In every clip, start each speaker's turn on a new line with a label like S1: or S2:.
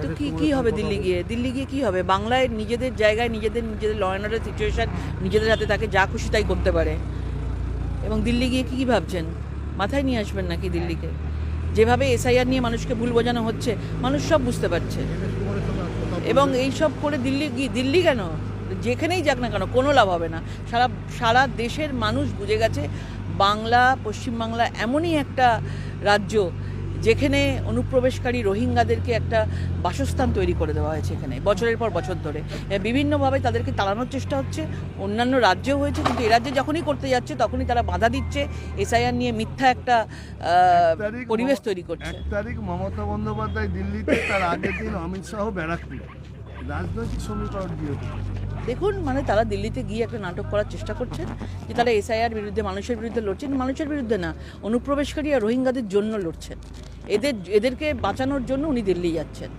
S1: তো কি হবে দিল্লি গিয়ে কি হবে? বাংলায় নিজেদের জায়গায় নিজেদের ল অ্যান্ড অর্ডার সিচুয়েশন নিজেদের হাতে, তাকে যা খুশি তাই করতে পারে। এবং দিল্লি গিয়ে কি ভাবছেন? মাথায় নিয়ে আসবেন নাকি দিল্লিকে? যেভাবে এসআইআর নিয়ে মানুষকে ভুল বোঝানো হচ্ছে, মানুষ সব বুঝতে পারছে। এবং এই সব করে দিল্লি কেন, যেখানেই যাক না কেন কোনো লাভ হবে না। সারা দেশের মানুষ বুঝে গেছে পশ্চিমবাংলা এমনই একটা রাজ্য যেখানে অনুপ্রবেশকারী রোহিঙ্গাদেরকে একটা বাসস্থান তৈরি করে দেওয়া হয়েছে। এখানে বছরের পর বছর ধরে বিভিন্নভাবে তাদেরকে তাড়ানোর চেষ্টা হচ্ছে। অন্যান্য রাজ্যেও হয়েছে, কিন্তু এ রাজ্যে যখনই করতে যাচ্ছে তখনই তারা বাধা দিচ্ছে, এসআইআর নিয়ে মিথ্যা একটা পরিবেশ তৈরি করছে।
S2: 1 তারিখ মমতা বন্দ্যোপাধ্যায় দিল্লিতে, তার আগের দিন অমিত শাহ ব্যারাকপুর। রাজনৈতিক সমীকরণ দিয়ে
S1: দেখুন, তারা দিল্লিতে গিয়ে একটা নাটক করার চেষ্টা করছেন যে তারা এসআইআর বিরুদ্ধে, মানুষের বিরুদ্ধে লড়ছেন। মানুষের বিরুদ্ধে না, অনুপ্রবেশকারী আর রোহিঙ্গাদের জন্য লড়ছেন। এদেরকে বাঁচানোর জন্য উনি দিল্লি যাচ্ছেন।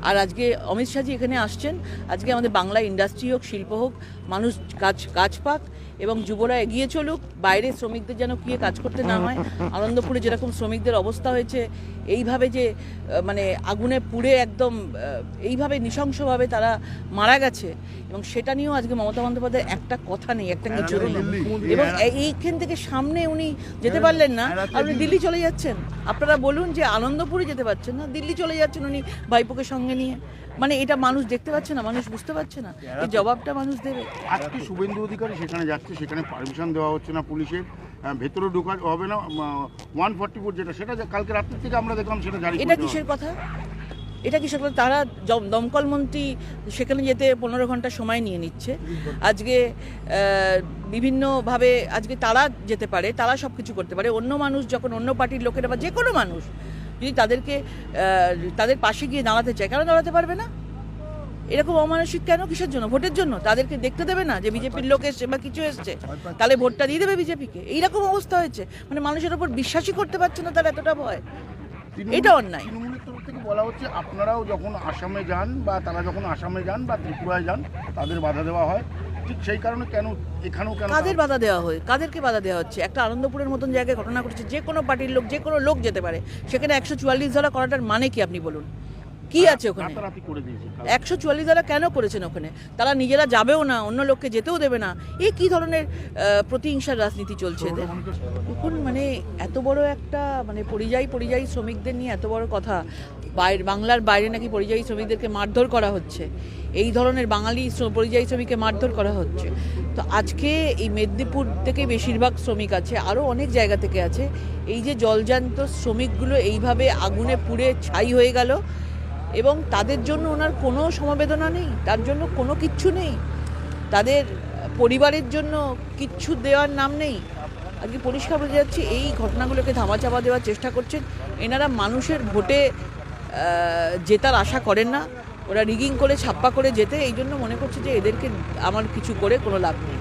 S1: আর আজকে অমিত শাহজি এখানে আসছেন। আজকে আমাদের বাংলা ইন্ডাস্ট্রি হোক, শিল্প হোক, মানুষ কাজ পাক এবং যুবরা এগিয়ে চলুক। বাইরে শ্রমিকদের যেন গিয়ে কাজ করতে না হয়। আনন্দপুরে যেরকম শ্রমিকদের অবস্থা হয়েছে, এইভাবে যে আগুনে পুড়ে একদম এইভাবে নৃশংসভাবে তারা মারা গেছে, এবং সেটা নিয়েও আজকে মমতা বন্দ্যোপাধ্যায়ের একটা কথা নেই, একটা কিছু নেই। এবং এইখান থেকে সামনে উনি যেতে পারলেন না, আর উনি দিল্লি চলে যাচ্ছেন। আপনারা বলুন যে আনন্দপুরে যেতে পারছেন না, দিল্লি চলে যাচ্ছেন উনি ভাইপোকে সঙ্গে নিয়ে। এটা মানুষ দেখতে পাচ্ছে না, মানুষ বুঝতে পারছে না, এই জবাবটা মানুষ দেবে।
S3: আজকে শুভেন্দু অধিকারী সেখানে যাচ্ছে, সেখানে পারমিশন দেওয়া হচ্ছে না পুলিশের, ভেতরে ঢোকা হবে না। 144 যেটা, সেটা কালকে রাত্রি থেকে আমরা দেখলাম সেটা জারি।
S1: এটা কিসের কথা? তারা দমকল মন্ত্রী সেখানে যেতে 15 ঘন্টা সময় নিয়ে নিচ্ছে। আজকে বিভিন্নভাবে আজকে তারা যেতে পারে, তারা সব কিছু করতে পারে। অন্য মানুষ যখন, অন্য পার্টির লোকেরা বা যে কোনো মানুষ যদি তাদের পাশে গিয়ে দাঁড়াতে চায়, কেন দাঁড়াতে পারবে না? এরকম অমানসিক কেন? কিসের জন্য? ভোটের জন্য? তাদেরকে দেখতে দেবে না যে বিজেপির লোক এসছে বা কিছু এসছে, তাহলে ভোটটা দিয়ে দেবে বিজেপিকে? এইরকম অবস্থা হয়েছে, মানুষের ওপর বিশ্বাসই করতে পারছে না, তার এতটা ভয়। এটা অন্যায়।
S3: তৃণমূলের তরফ থেকে বলা হচ্ছে আপনারাও যখন আসামে যান বা তারা যখন আসামে যান বা ত্রিপুরায় যান, তাদের বাধা দেওয়া হয়। ঠিক সেই কারণে কেন এখানেও কেন
S1: কাদের বাধা দেওয়া হয়? কাদেরকে বাধা দেওয়া হচ্ছে? একটা আনন্দপুরের মতন জায়গায় ঘটনা ঘটেছে, যে কোনো পার্টির লোক, যে কোনো লোক যেতে পারে। সেখানে 144 ধারা করাটার মানে কি আপনি বলুন? কি আছে ওখানে? 144 ধারা কেন করেছেন ওখানে? তারা নিজেরা যাবেও না, অন্য লোককে যেতেও দেবে না। কি ধরনের প্রতিহিংসার রাজনীতি চলছে এদের? দেখুন, এত বড় একটা পরিযায়ী শ্রমিকদের নিয়ে এত বড় কথা। বাংলার বাইরে নাকি পরিযায়ী শ্রমিকদেরকে মারধর করা হচ্ছে, এই ধরনের বাঙালি পরিযায়ী শ্রমিককে মারধর করা হচ্ছে। তো আজকে এই মেদিনীপুর থেকে বেশিরভাগ শ্রমিক আছে, আরও অনেক জায়গা থেকে আছে। এই যে জলজান্ত শ্রমিকগুলো এইভাবে আগুনে পুড়ে ছাই হয়ে গেল, এবং তাদের জন্য ওনার কোনো সমবেদনা নেই, তার জন্য কোনো কিচ্ছু নেই, তাদের পরিবারের জন্য কিচ্ছু দেওয়ার নাম নেই। আজকে পরিষ্কার বোঝা যাচ্ছে এই ঘটনাগুলোকে ধামাচাপা দেওয়ার চেষ্টা করছেন। এনারা মানুষের ভোটে জেতার আশা করেন না, ওরা রিগিং করে ছাপ্পা করে যেতে, এই জন্য মনে করছে যে এদেরকে আমার কিছু করে কোনো লাভ নেই।